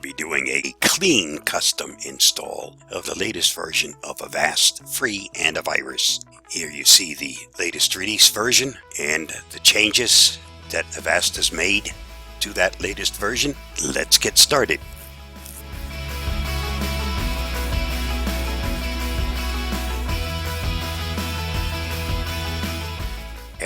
be doing a clean custom install of the latest version of Avast free antivirus. Here you see the latest release version and the changes that Avast has made to that latest version. Let's get started.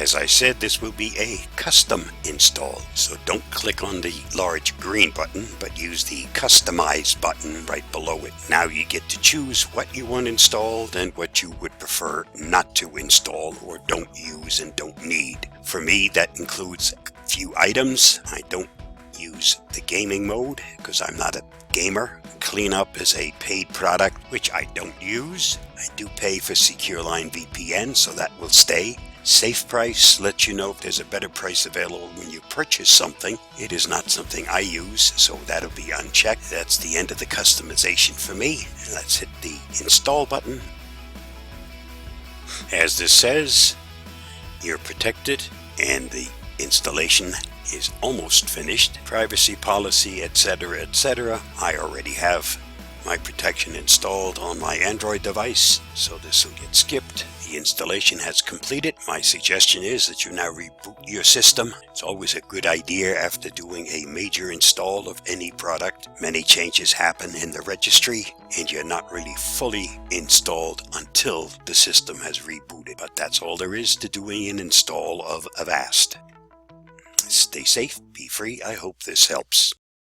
As I said, this will be a custom install, so don't click on the large green button, but use the Customize button right below it. Now you get to choose what you want installed and what you would prefer not to install or don't use and don't need. For me, that includes a few items. I don't use the gaming mode because I'm not a gamer. Cleanup is a paid product, which I don't use. I do pay for Secure Line VPN, so that will stay. Safe Price lets you know if there's a better price available when you purchase something. It is not something I use, so that'll be unchecked. That's the end of the customization for me. Let's hit the install button. As this says, you're protected and the installation is almost finished. Privacy policy, etc., etc. I already have my protection installed on my Android device, so this will get skipped. The installation has completed. My suggestion is that you now reboot your system. It's always a good idea after doing a major install of any product. Many changes happen in the registry and you're not really fully installed until the system has rebooted. But that's all there is to doing an install of Avast. Stay safe, be free. I hope this helps.